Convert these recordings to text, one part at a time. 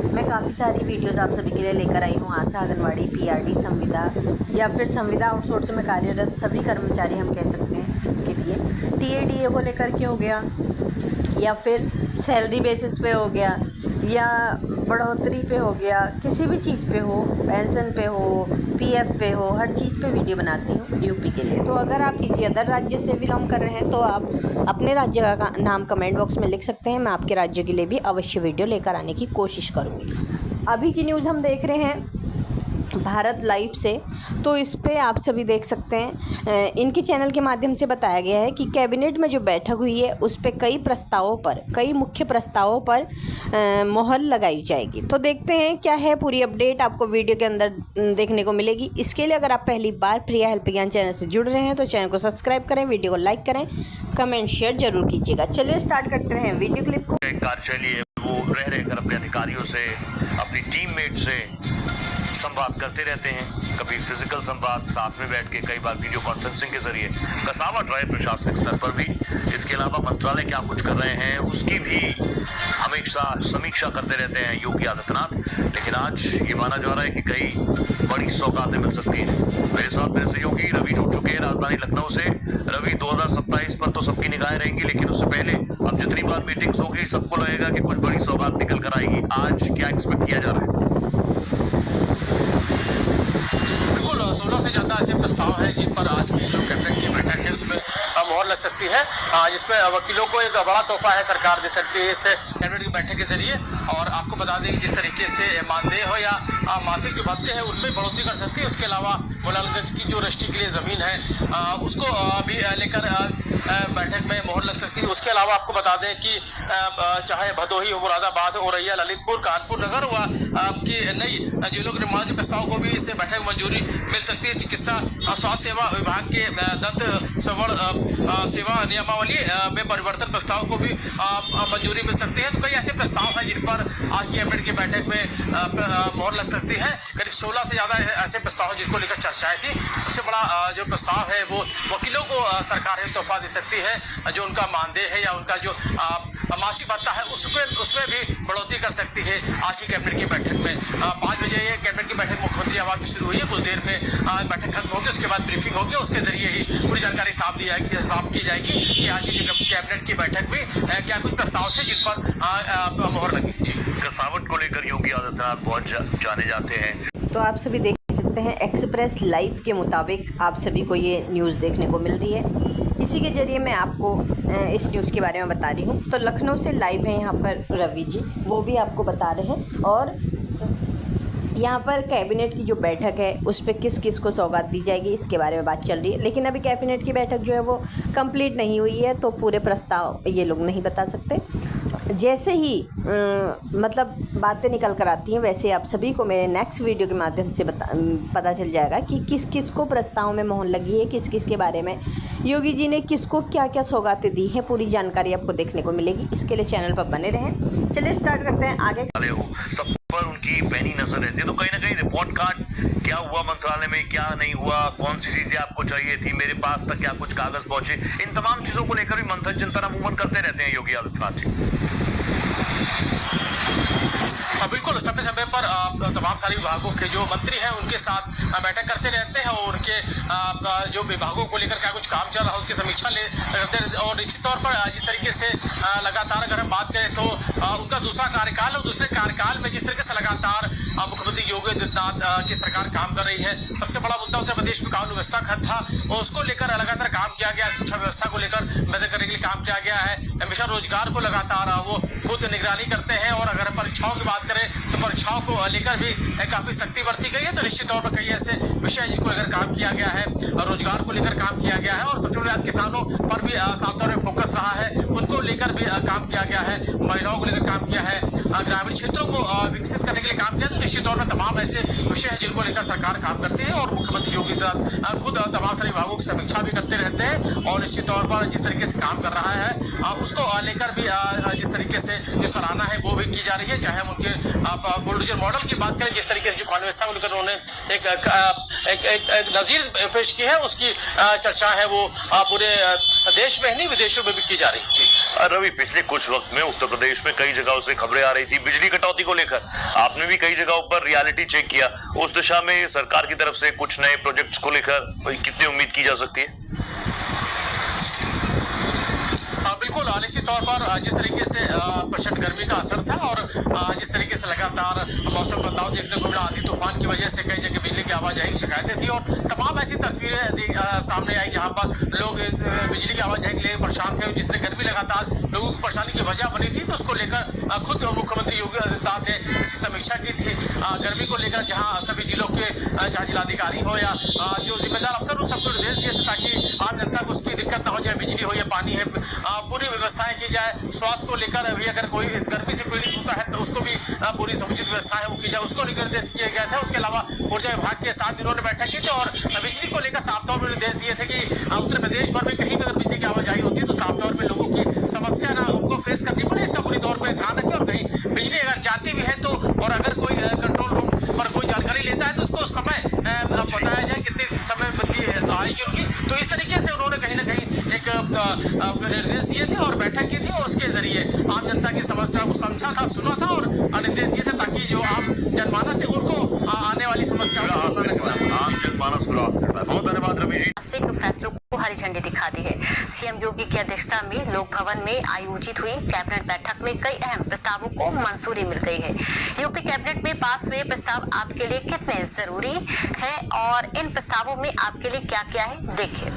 मैं काफ़ी सारी वीडियोस आप सभी के लिए लेकर आई हूँ। आशा आंगनवाड़ी, पीआरडी, संविदा या फिर संविदा आउटसोर्स में कार्यरत सभी कर्मचारी हम कह सकते हैं के लिए टीएडीए को लेकर के हो गया, या फिर सैलरी बेसिस पे हो गया, या बढ़ोतरी पे हो गया, किसी भी चीज़ पे हो, पेंशन पे हो, पीएफ पे हो, हर चीज़ पे वीडियो बनाती हूँ यूपी के लिए। तो अगर आप किसी अदर राज्य से बिलोंग कर रहे हैं तो आप अपने राज्य का नाम कमेंट बॉक्स में लिख सकते हैं। मैं आपके राज्य के लिए भी अवश्य वीडियो लेकर आने की कोशिश करूँगी। अभी की न्यूज़ हम देख रहे हैं भारत लाइव से, तो इस पे आप सभी देख सकते हैं इनके चैनल के माध्यम से बताया गया है कि कैबिनेट में जो बैठक हुई है उस पे कई मुख्य प्रस्तावों पर मोहर लगाई जाएगी। तो देखते हैं क्या है, पूरी अपडेट आपको वीडियो के अंदर देखने को मिलेगी। इसके लिए अगर आप पहली बार प्रिया हेल्प ज्ञान चैनल से जुड़ रहे हैं तो चैनल को सब्सक्राइब करें, वीडियो को लाइक करें, कमेंट शेयर जरूर कीजिएगा। चलिए स्टार्ट करते हैं वीडियो क्लिप को। कार्यशैली है वो रहकर अपने अधिकारियों से, अपनी टीममेट से संवाद करते रहते हैं। कभी फिजिकल संवाद साथ में बैठ के, कई बार वीडियो कॉन्फ्रेंसिंग के जरिए कसावट रहे प्रशासनिक स्तर पर भी। इसके अलावा मंत्रालय क्या कुछ कर रहे हैं उसकी भी हमेशा समीक्षा करते रहते हैं योगी आदित्यनाथ। लेकिन आज ये माना जा रहा है कि कई बड़ी सौगातें मिल सकती हैं। मेरे साथ मेरे सहयोगी रवि जुड़ चुके हैं राजधानी लखनऊ से। रवि, 2027 पर तो सबकी निगाहें रहेंगी, लेकिन उससे पहले अब जितनी बार मीटिंग्स होगी सबको लगेगा कि कुछ बड़ी सौगात निकल कर आएगी। आज क्या एक्सपेक्ट किया जा रहा है? बिल्कुल 16 से ज़्यादा ऐसे प्रस्ताव हैं जिन पर आज की जो कैबिनेट की बैठक है उसमें मोहर लग सकती है, जिसमें वकीलों को एक बड़ा तोहफा है सरकार दे सकती है इस कैबिनेट की बैठक के जरिए। और आपको बता दें कि जिस तरीके से मानदेय हो या मासिक जो भत्ते हैं उनमें बढ़ोतरी कर सकती है। उसके अलावा मोलालगंज की जो रजिस्ट्री के लिए ज़मीन है उसको भी लेकर बैठक में मोहर लग सकती है। उसके अलावा आपको बता दें कि चाहे भदोही हो, मुरादाबाद, औरैया, ललितपुर, कानपुर नगर व आपकी नई जेलों के निर्माण के प्रस्ताव को भी इससे बैठक में मंजूरी मिल सकती है। चिकित्सा और स्वास्थ्य सेवा विभाग के दंत श्रवण सेवा नियमावली में परिवर्तन प्रस्ताव को भी मंजूरी मिल सकती है। तो कई ऐसे प्रस्ताव हैं जिन पर आज की कैबिनेट की बैठक में मोहर लग सकती है। करीब 16 से ज़्यादा ऐसे प्रस्ताव हैं जिनको लेकर चर्चाएं थी। सबसे बड़ा जो प्रस्ताव है वो वकीलों को सरकार तोहफा दे सकती है। जो उनका मानदेय है या उनका जो मासिक भत्ता है उसमें भी बढ़ोतरी कर सकती है। आज की कैबिनेट की बैठक में 5 बजे ये कैबिनेट की बैठक मुख्यमंत्री आवास में शुरू हुई है। कुछ देर में बैठक खत्म होगी, उसके बाद ब्रीफिंग होगी, उसके जरिए ही पूरी जानकारी साफ की जाएगी कि आज की कैबिनेट की बैठक में क्या कुछ प्रस्ताव थे जिन पर मोहर लगी। जी, कसावट को लेकर योगी आदित्यनाथ बहुत जाने जाते हैं। तो आप सभी देख सकते हैं एक्सप्रेस लाइव के मुताबिक आप सभी को ये न्यूज़ देखने को मिल रही है। इसी के ज़रिए मैं आपको इस न्यूज़ के बारे में बता रही हूँ। तो लखनऊ से लाइव है यहाँ पर रवि जी, वो भी आपको बता रहे हैं। और यहाँ पर कैबिनेट की जो बैठक है उस पर किस किस को सौगात दी जाएगी इसके बारे में बात चल रही है। लेकिन अभी कैबिनेट की बैठक जो है वो कंप्लीट नहीं हुई है, तो पूरे प्रस्ताव ये लोग नहीं बता सकते। जैसे ही मतलब बातें निकल कर आती हैं वैसे आप सभी को मेरे नेक्स्ट वीडियो के माध्यम से पता चल जाएगा कि किस किस को प्रस्ताव में मोहर लगी है, किस किस के बारे में योगी जी ने किसको क्या क्या सौगातें दी हैं। पूरी जानकारी आपको देखने को मिलेगी। इसके लिए चैनल पर बने रहें। चलिए स्टार्ट करते हैं आगे। सब पर उनकी पैनी नजर रहती है, तो कहीं ना कहीं रिपोर्ट कार्ड क्या हुआ मंत्रालय में, क्या नहीं हुआ, कौन सी चीजें आपको चाहिए थी, मेरे पास तक क्या कुछ कागज पहुंचे, इन तमाम चीजों को लेकर भी मंथन चिंतन अमूमन करते रहते हैं योगी आदित्यनाथ जी। बिल्कुल समय समय पर तमाम सारे विभागों के जो मंत्री हैं उनके साथ बैठक करते रहते हैं और उनके जो विभागों को लेकर क्या कुछ काम चल रहा है उसकी समीक्षा करते रहते हैं। और निश्चित तौर पर जिस तरीके से लगातार अगर हम बात करें तो उनका दूसरा कार्यकाल और दूसरे कार्यकाल में जिस तरीके से लगातार मुख्यमंत्री योगी आदित्यनाथ की सरकार काम कर रही है। सबसे बड़ा मुद्दा उत्तर प्रदेश में कानून व्यवस्था खत्म था और उसको लेकर लगातार काम किया गया। शिक्षा व्यवस्था को लेकर बेहतर करने के लिए काम किया गया है। मिशन रोजगार को लगातार वो खुद निगरानी करते हैं। और अगर परीक्षाओं की बात करें तो परीक्षाओं को लेकर भी काफी सख्ती बरती गई है। तो निश्चित तौर पर कई ऐसे विषय जिनको लेकर काम किया गया है, रोजगार को लेकर काम किया गया है। और सबसे बड़ी बात किसानों पर भी साफ तौर पर फोकस रहा है, उनको लेकर भी काम किया गया है। महिलाओं को लेकर काम किया है, ग्रामीण क्षेत्रों को विकसित करने के लिए काम किया। तो निश्चित तौर पर तमाम ऐसे विषय हैं जिनको लेकर सरकार काम करती है और मुख्यमंत्री योगी आदित्यनाथ खुद तमाम सारे विभागों की समीक्षा भी करते रहते हैं। और निश्चित तौर पर जिस तरीके से काम कर रहा है उसको लेकर भी जिस तरीके से जो सराहना है वो भी की जा रही है। चाहे हम उनके बुलडोजर मॉडल की बात करें, जिस तरीके से जो कानून व्यवस्था को लेकर उन्होंने एक नजीर पेश की है, उसकी चर्चा है वो पूरे देश में ही नहीं विदेशों में भी की जा रही है। रवि, पिछले कुछ वक्त में उत्तर प्रदेश में कई जगहों से खबरें आ रही थी बिजली कटौती को लेकर। आपने भी कई जगहों पर रियलिटी चेक किया। उस दिशा में सरकार की तरफ से कुछ नए प्रोजेक्ट्स को लेकर कितनी उम्मीद की जा सकती है? बिल्कुल, निश्चित तौर पर जिस तरीके से प्रचंड गर्मी का असर था और जिस तरीके से लगातार मौसम बदलाव देखने को मिला, आंधी तूफान की वजह से कई जगह बिजली की आवाजाही की शिकायतें थी और तमाम ऐसी तस्वीरें सामने आई जहां पर लोग इस बिजली की आवाजाही के लिए परेशान थे। जिससे गर्मी लगातार लोगों की परेशानी की वजह बनी थी, तो उसको लेकर खुद मुख्यमंत्री योगी आदित्यनाथ ने इसकी समीक्षा की थी। गर्मी को लेकर जहाँ सभी जिलों के चाहे जिलाधिकारी हो या जो जिम्मेदार अफसर उन सबको निर्देश दिए थे ताकि आम जनता को उसकी दिक्कत ना हो, चाहे बिजली हो या पानी है, पूरी व्यवस्थाएं की जाए। स्वास्थ्य को लेकर भी अगर कोई इस गर्मी से पीड़ित होता है तो उसको भी पूरी समुचित व्यवस्था है वो की जाए, उसको निर्देश किया गया था। उसके अलावा ऊर्जा विभाग के साथ उन्होंने बैठक की थी और बिजली को लेकर साफ तौर पर निर्देश दिए थे कि उत्तर प्रदेश भर में कहीं भी अगर बिजली की आवाजाही होती है तो साफ तौर पर लोगों की समस्या ना उनको फेस करनी पड़े, इसका पूरी तौर पर ध्यान रखें। और कहीं बिजली अगर जाती भी है तो और अगर कोई कंट्रोल रूम पर कोई जानकारी लेता है तो उसको समय बताया जाए कितने समय बत्ती आएगी उनकी। तो इस तरीके से उन्होंने कहीं ना कहीं एक निर्देश दिए थे और बैठक की थी और उसके जरिए आम जनता की समस्या को समझा था, सुना था और निर्देश दिए थे ताकि जो आम जनमानस है उनको आने वाली समस्याओं का सामना करना है। आम जनमानस को राहत मिलता है। बहुत धन्यवाद रवि जी। फैसलों को हरी झंडी दिखा दी है। सीएम योगी की अध्यक्षता में लोक भवन में आयोजित हुई कैबिनेट बैठक में कई अहम प्रस्तावों को मंजूरी मिल गई है। यूपी कैबिनेट में पास हुए प्रस्ताव आपके लिए कितने जरूरी है और इन प्रस्तावों में आपके लिए क्या क्या है, देखिए।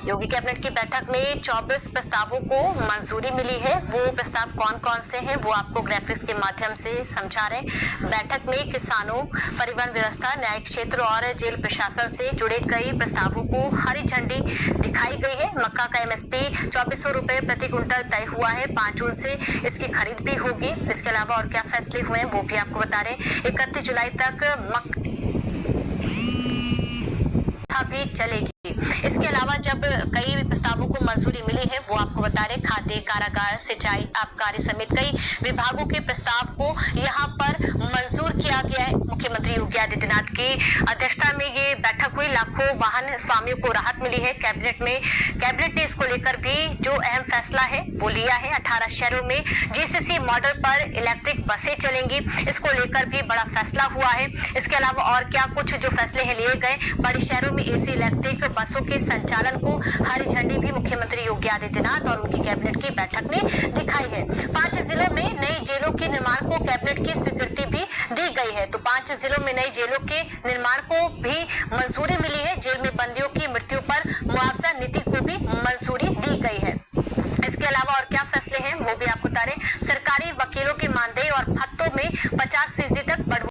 योगी कैबिनेट की बैठक में 24 प्रस्तावों को मंजूरी मिली है। वो प्रस्ताव कौन कौन से हैं वो आपको ग्राफिक्स के माध्यम से समझा रहे हैं। बैठक में किसानों, परिवहन व्यवस्था, न्यायिक क्षेत्र और जेल प्रशासन से जुड़े कई प्रस्तावों को हरी झंडी दिखाई गई है। मक्का का MSP 2400 रुपए प्रति क्विंटल तय हुआ है। 5 जून से इसकी खरीद भी होगी। इसके अलावा और क्या फैसले हुए हैं वो भी आपको बता रहे हैं। 31 जुलाई तक मक्का भी चलेगी। इसके अलावा जब कई प्रस्तावों को मंजूरी मिली है वो आपको बता रहे, खाद्य, कारागार, सिंचाई, आबकारी समेत कई विभागों के प्रस्ताव को यहाँ पर मंजूर किया गया है। मुख्यमंत्री योगी आदित्यनाथ की अध्यक्षता में ये बैठक हुई। लाखों वाहन स्वामियों को राहत मिली है। कैबिनेट ने इसको लेकर भी जो अहम फैसला है वो लिया है। 18 शहरों में GCC मॉडल पर इलेक्ट्रिक बसें चलेंगी, इसको लेकर भी बड़ा फैसला हुआ है। इसके अलावा और क्या कुछ जो फैसले हैं लिए गए, बड़े शहरों में AC इलेक्ट्रिक बसों के संचालन को हरी झंडी भी मुख्यमंत्री योगी आदित्यनाथ और उनकी कैबिनेट की बैठक में दिखाई है। 5 जिलों में नई जेलों के निर्माण को कैबिनेट की स्वीकृति भी दी गई है। तो 5 जिलों में नई जेलों के निर्माण को भी मंजूरी मिली है। जेल में बंदियों की मृत्यु पर मुआवजा नीति को भी मंजूरी दी गई है। इसके अलावा और क्या फैसले हैं वो भी आपको बता रहे। सरकारी वकीलों के मानदेय और भत्तों में 50% तक बढ़